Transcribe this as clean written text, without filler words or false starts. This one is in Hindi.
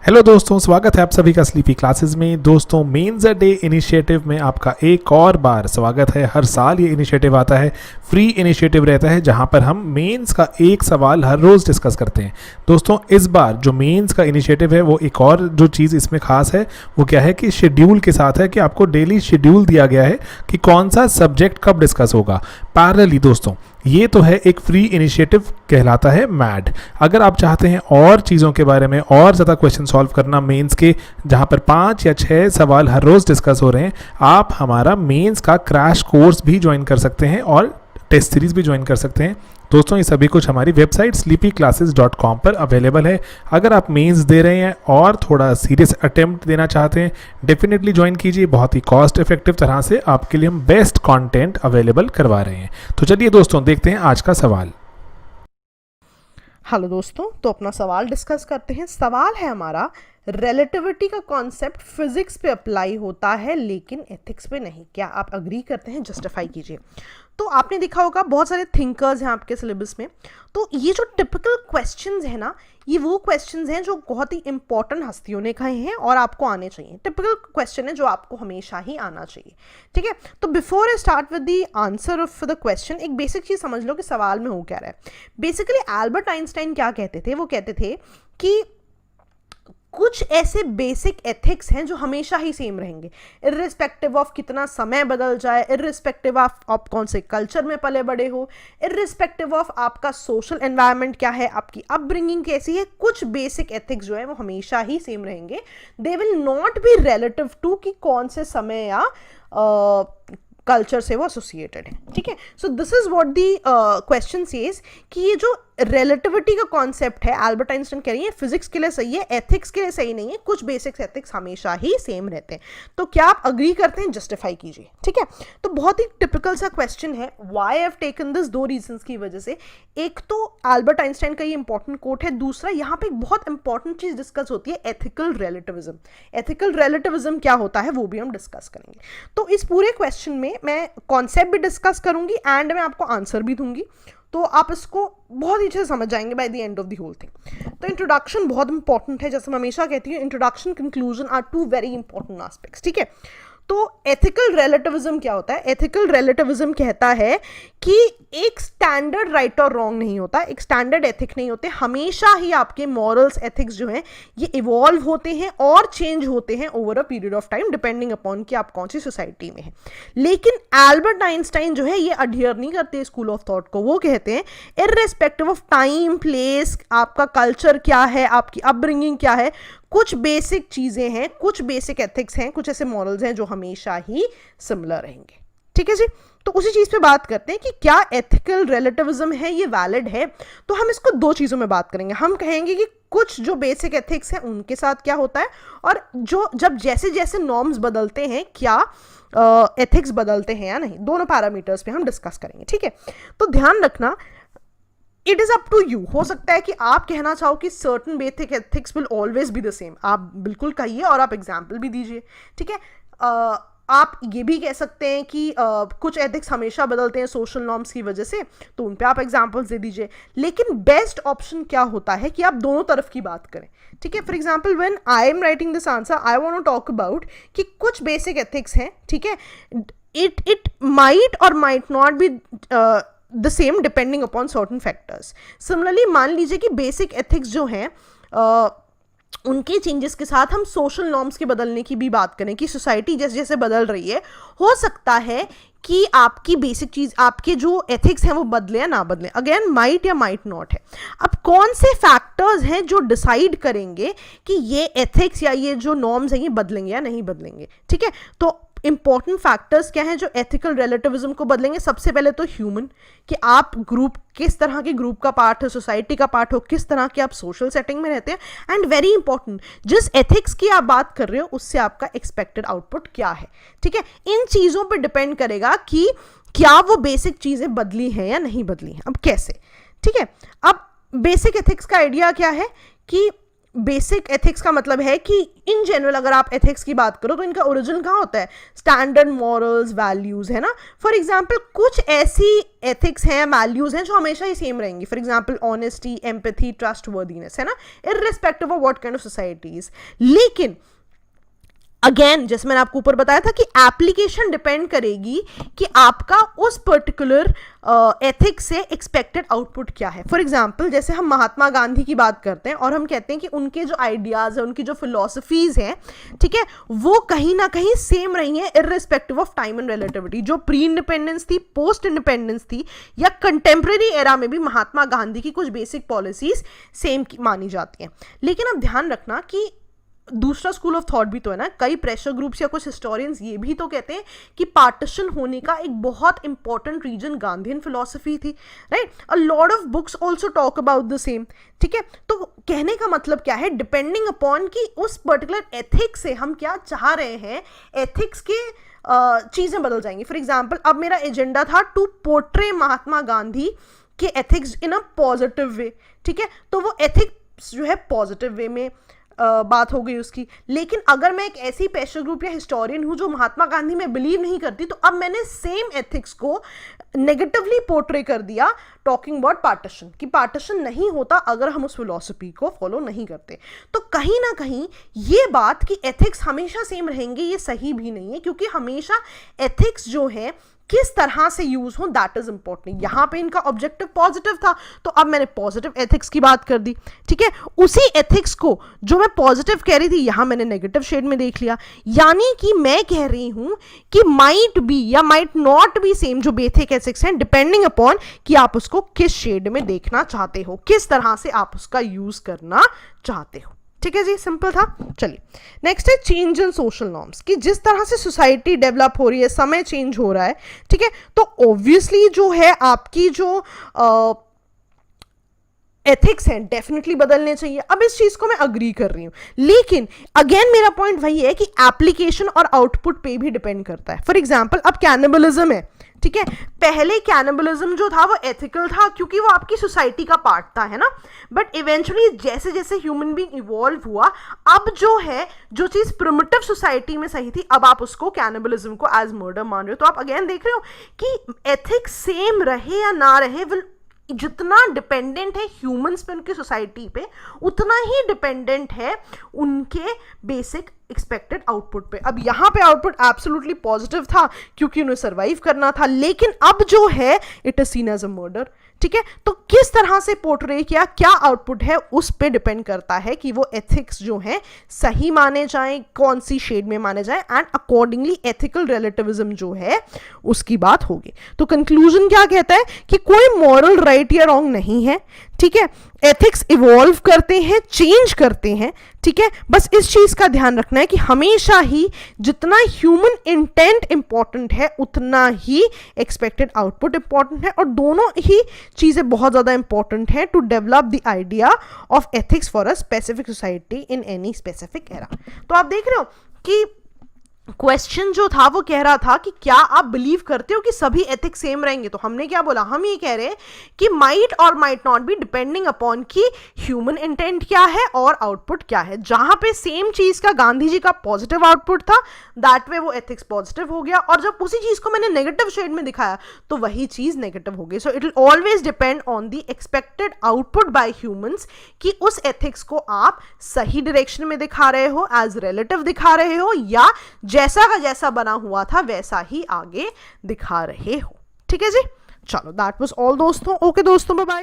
हेलो दोस्तों, स्वागत है आप सभी का स्लीपी क्लासेस में। दोस्तों, मेंस डे इनिशिएटिव में आपका एक और बार स्वागत है। हर साल ये इनिशिएटिव आता है, फ्री इनिशिएटिव रहता है जहां पर हम मेंस का एक सवाल हर रोज़ डिस्कस करते हैं। दोस्तों, इस बार जो मेंस का इनिशिएटिव है वो एक और जो चीज़ इसमें खास है वो क्या है कि शेड्यूल के साथ है कि आपको डेली शेड्यूल दिया गया है कि कौन सा सब्जेक्ट कब डिस्कस होगा। पैरेलली दोस्तों, ये तो है एक फ्री इनिशिएटिव कहलाता है मैड। अगर आप चाहते हैं और चीज़ों के बारे में और ज़्यादा क्वेश्चन सॉल्व करना मेंस के, जहाँ पर 5 या 6 सवाल हर रोज़ डिस्कस हो रहे हैं, आप हमारा मेंस का क्रैश कोर्स भी ज्वाइन कर सकते हैं और टेस्ट सीरीज़ भी ज्वाइन कर सकते हैं। दोस्तों, ये सभी कुछ हमारी वेबसाइट sleepyclasses.com पर अवेलेबल है। अगर आप मेंस दे रहे हैं और थोड़ा सीरियस अटेम्प्ट देना चाहते हैं, डेफिनेटली ज्वाइन कीजिए। बहुत ही कॉस्ट इफेक्टिव तरह से आपके लिए हम बेस्ट कंटेंट अवेलेबल करवा रहे हैं। तो चलिए दोस्तों, देखते हैं आज का सवाल। हेलो दोस्तों, तो अपना सवाल डिस्कस करते हैं। सवाल है हमारा, रिलेटिविटी का कॉन्सेप्ट फिजिक्स पे अप्लाई होता है लेकिन एथिक्स पे नहीं। क्या आप अग्री करते हैं? जस्टिफाई कीजिए। तो आपने देखा होगा बहुत सारे थिंकर्स हैं आपके सिलेबस में, तो ये जो टिपिकल क्वेश्चंस हैं ना, ये वो क्वेश्चंस हैं जो बहुत ही इंपॉर्टेंट हस्तियों ने कहे हैं और आपको आने चाहिए। टिपिकल क्वेश्चन है जो आपको हमेशा ही आना चाहिए, ठीक है। तो before I start with the answer of the question, एक बेसिक चीज समझ लो कि सवाल में हो क्या रहा है। बेसिकली एल्बर्ट आइंस्टाइन क्या कहते थे? वो कहते थे कि कुछ ऐसे बेसिक एथिक्स हैं जो हमेशा ही सेम रहेंगे, इर्रिस्पेक्टिव ऑफ कितना समय बदल जाए, इर्रिस्पेक्टिव ऑफ आप कौन से कल्चर में पले बड़े हो, इर्रिस्पेक्टिव ऑफ आपका सोशल एनवायरनमेंट क्या है, आपकी अपब्रिंगिंग कैसी है, कुछ बेसिक एथिक्स जो है वो हमेशा ही सेम रहेंगे। They will not be relative to कि कौन से समय या कल्चर से वो एसोसिएटेड है, ठीक है। So this is what the question says कि ये जो रिलेटिविटी का कॉन्सेप्ट है, एल्बर्ट आइंस्टाइन कह रही है फिजिक्स के लिए सही है, एथिक्स के लिए सही नहीं है। कुछ बेसिक्स एथिक्स हमेशा ही सेम रहते हैं। तो क्या आप अग्री करते हैं? जस्टिफाई कीजिए, ठीक है। तो बहुत ही टिपिकल सा क्वेश्चन है। Why I have taken this? दो रीजंस की वजह से। एक तो एल्बर्ट आइंस्टाइन का ये इंपॉर्टेंट कोट है, दूसरा यहाँ पे एक बहुत इंपॉर्टेंट चीज डिस्कस होती है, एथिकल रिलेटिविज्म। एथिकल रिलेटिविज्म क्या होता है वो भी हम डिस्कस करेंगे। तो इस पूरे क्वेश्चन में मैं कॉन्सेप्ट भी डिस्कस करूंगी एंड मैं आपको आंसर भी दूंगी, तो आप इसको बहुत ही अच्छे से समझ जाएंगे by the end of the whole thing. तो इंट्रोडक्शन बहुत इंपॉर्टेंट है, जैसे मैं हमेशा कहती हूँ, introduction conclusion are two very important aspects, ठीक है। तो एथिकल रिलेटिविज्म क्या होता है? एथिकल रिलेटिविज्म कहता है कि एक स्टैंडर्ड राइट और रॉन्ग नहीं होता, एक स्टैंडर्ड एथिक नहीं होते। हमेशा ही आपके मॉरल्स, एथिक्स जो हैं ये इवॉल्व होते हैं और चेंज होते हैं over a period of time, depending upon कि आप कौन सी सोसाइटी में हैं। लेकिन एल्बर्ट आइंस्टाइन जो है ये अडियर नहीं करते स्कूल ऑफ थॉट को। वो कहते हैं इर्रेस्पेक्टिव ऑफ टाइम, प्लेस, आपका कल्चर क्या है, आपकी अपब्रिंगिंग क्या है, कुछ बेसिक चीजें हैं, कुछ बेसिक एथिक्स हैं, कुछ ऐसे मॉरल्स हैं जो हमेशा ही सिमिलर रहेंगे, ठीक है जी। तो उसी चीज पे बात करते हैं कि क्या एथिकल रिलेटिविज्म है ये वैलिड है। तो हम इसको दो चीजों में बात करेंगे। हम कहेंगे कि कुछ जो बेसिक एथिक्स हैं उनके साथ क्या होता है, और जो जब जैसे जैसे नॉर्म्स बदलते हैं क्या एथिक्स बदलते हैं या नहीं। दोनों पैरामीटर्स पे हम डिस्कस करेंगे, ठीक है। तो ध्यान रखना, it is up to you. हो सकता है कि आप कहना चाहो कि certain basic ethics will always be the same, आप बिल्कुल कहिए और आप एग्जाम्पल भी दीजिए, ठीक है। आप ये भी कह सकते हैं कि कुछ एथिक्स हमेशा बदलते हैं सोशल नॉर्म्स की वजह से, तो उन पे आप एग्जाम्पल्स दे दीजिए। लेकिन बेस्ट ऑप्शन क्या होता है कि आप दोनों तरफ की बात करें, ठीक है। For example, when I am writing this answer, I want to talk about कि कुछ बेसिक एथिक्स हैं, ठीक है। इट माइट और might not be the same depending upon certain factors. Similarly मान लीजिए कि बेसिक एथिक्स जो हैं उनके चेंजेस के साथ हम सोशल नॉर्म्स के बदलने की भी बात करें कि सोसाइटी जैसे जैसे बदल रही है, हो सकता है कि आपकी बेसिक चीज, आपके जो एथिक्स हैं वो बदले या ना बदले। अगेन माइट या माइट नॉट है। अब कौन से फैक्टर्स हैं जो डिसाइड करेंगे कि ये एथिक्स या ये जो नॉर्म्स हैं ये बदलेंगे या नहीं बदलेंगे, ठीक है। तो इंपॉर्टेंट फैक्टर्स क्या हैं जो एथिकल रिलेटिविज्म को बदलेंगे? सबसे पहले तो ह्यूमन, कि आप ग्रुप, किस तरह के ग्रुप का पार्ट हो, सोसाइटी का पार्ट हो, किस तरह के आप सोशल सेटिंग में रहते हैं, एंड वेरी इंपॉर्टेंट, जिस एथिक्स की आप बात कर रहे हो उससे आपका एक्सपेक्टेड आउटपुट क्या है, ठीक है। इन चीजों पर डिपेंड करेगा कि क्या वो बेसिक चीजें बदली हैं या नहीं बदली हैं। अब कैसे, ठीक है। अब बेसिक एथिक्स का आइडिया क्या है कि बेसिक एथिक्स का मतलब है कि इन जनरल अगर आप एथिक्स की बात करो तो इनका ओरिजिन कहाँ होता है, स्टैंडर्ड मॉरल्स वैल्यूज, है ना. फॉर एग्जांपल कुछ ऐसी एथिक्स हैं, वैल्यूज हैं जो हमेशा ही सेम रहेंगी. For example honesty, empathy, trustworthiness, है ना, irrespective of what kind of societies. लेकिन अगेन जैसे मैंने आपको ऊपर बताया था कि एप्लीकेशन डिपेंड करेगी कि आपका उस पर्टिकुलर एथिक्स से एक्सपेक्टेड आउटपुट क्या है. फॉर एग्जांपल जैसे हम महात्मा गांधी की बात करते हैं और हम कहते हैं कि उनके जो आइडियाज है, उनकी जो फिलॉसफीज हैं, ठीक है, वो कहीं ना कहीं सेम रही हैं irrespective of time and relativity. जो प्री इंडिपेंडेंस थी, पोस्ट इंडिपेंडेंस थी, या कंटेम्प्रेरी एरा में भी महात्मा गांधी की कुछ बेसिक पॉलिसीज सेम मानी जाती हैं. लेकिन अब ध्यान रखना कि दूसरा स्कूल ऑफ थॉट भी तो है ना. कई प्रेशर ग्रुप्स या कुछ हिस्टोरियंस ये भी तो कहते हैं कि पार्टीशन होने का एक बहुत इंपॉर्टेंट रीजन गांधीयन फिलॉसफी थी, right. A lot of books also talk about the same, ठीक है. तो कहने का मतलब क्या है, डिपेंडिंग अपॉन कि उस पर्टिकुलर एथिक्स से हम क्या चाह रहे हैं, एथिक्स के चीजें बदल जाएंगी. फॉर एग्जाम्पल अब मेरा एजेंडा था टू पोर्ट्रे महात्मा गांधी के ethics in a positive way, ठीक है, तो वो एथिक्स जो है पॉजिटिव वे में बात हो गई उसकी. लेकिन अगर मैं एक ऐसी प्रेशर ग्रुप या हिस्टोरियन हूं जो महात्मा गांधी में बिलीव नहीं करती, तो अब मैंने सेम एथिक्स को नेगेटिवली पोर्ट्रे कर दिया, टॉकिंग अबाउट पार्टीशन, कि पार्टीशन नहीं होता अगर हम उस फिलॉसफी को फॉलो नहीं करते. तो कहीं ना कहीं ये बात कि एथिक्स हमेशा सेम रहेंगे ये सही भी नहीं है, क्योंकि हमेशा एथिक्स जो है किस तरह से यूज हो दैट इज इंपॉर्टेंट. यहां पे इनका ऑब्जेक्टिव पॉजिटिव था, तो अब मैंने पॉजिटिव एथिक्स की बात कर दी, ठीक है. उसी एथिक्स को जो मैं पॉजिटिव कह रही थी यहां मैंने नेगेटिव शेड में देख लिया. यानी कि मैं कह रही हूं कि माइट बी या माइट नॉट बी सेम जो बेसिक एथिक्स हैं, डिपेंडिंग अपॉन कि आप उसको किस शेड में देखना चाहते हो, किस तरह से आप उसका यूज करना चाहते हो. ठीक है जी, सिंपल था. चलिए नेक्स्ट है चेंज इन सोशल नॉर्म्स, कि जिस तरह से सोसाइटी डेवलप हो रही है, समय चेंज हो रहा है, ठीक है, तो ऑब्वियसली जो है आपकी जो एथिक्स हैं डेफिनेटली बदलने चाहिए. अब इस चीज को मैं अग्री कर रही हूं, लेकिन अगेन मेरा पॉइंट वही है कि एप्लीकेशन और आउटपुट पे भी डिपेंड करता है. फॉर एग्जांपल अब कैनिबलिज्म है, ठीक है, पहले कैनिबलिज्म जो था वो एथिकल था क्योंकि वो आपकी सोसाइटी का पार्ट था, है ना. बट इवेंचुअली जैसे जैसे ह्यूमन बीइंग इवॉल्व हुआ, अब जो है जो चीज प्रिमिटिव सोसाइटी में सही थी, अब आप उसको कैनिबलिज्म को एज मर्डर मान रहे हो. तो आप अगेन देख रहे हो कि एथिक्स सेम रहे या ना रहे, विल जितना डिपेंडेंट है ह्यूमंस पे उनकी सोसाइटी पे, उतना ही डिपेंडेंट है उनके बेसिक एक्सपेक्टेड आउटपुट पे. अब यहाँ पे आउटपुट एब्सोल्युटली पॉजिटिव था क्योंकि उन्हें सरवाइव करना था, लेकिन अब जो है it is seen as a murder, ठीक है. तो किस तरह से पोर्ट्रे किया, क्या आउटपुट है, उस पे डिपेंड करता है कि वो एथिक्स जो है सही माने जाएं, कौन सी शेड में माने जाएं, एंड अकॉर्डिंगली एथिकल रिलेटिविज्म जो है उसकी बात होगी. तो कंक्लूजन क्या कहता है कि कोई मॉरल राइट या रॉन्ग नहीं है, ठीक है. एथिक्स इवॉल्व करते हैं, चेंज करते हैं, ठीक है. बस इस चीज का ध्यान रखना है कि हमेशा ही जितना ह्यूमन इंटेंट इंपॉर्टेंट है उतना ही एक्सपेक्टेड आउटपुट इंपॉर्टेंट है, और दोनों ही चीजें बहुत ज्यादा इंपॉर्टेंट है to develop the idea of ethics for a specific society in any specific era. तो आप देख रहे हो कि क्वेश्चन जो था वो कह रहा था कि क्या आप बिलीव करते हो कि सभी एथिक्स सेम रहेंगे. तो हमने क्या बोला, हम ये कह रहे हैं कि माइट और might not be depending upon कि ह्यूमन इंटेंट क्या है और आउटपुट क्या है. जहां पे सेम चीज का गांधी जी का पॉजिटिव आउटपुट था, दैट वे वो एथिक्स पॉजिटिव हो गया, और जब उसी चीज को मैंने नेगेटिव शेड में दिखाया तो वही चीज नेगेटिव हो गई. So it will always depend on the expected output by humans कि उस एथिक्स को आप सही डायरेक्शन में दिखा रहे हो, एज रिलेटिव दिखा रहे हो, या जैसा का जैसा बना हुआ था वैसा ही आगे दिखा रहे हो. ठीक है जी, चलो दैट वाज ऑल दोस्तों. ओके दोस्तों, बाय बाय.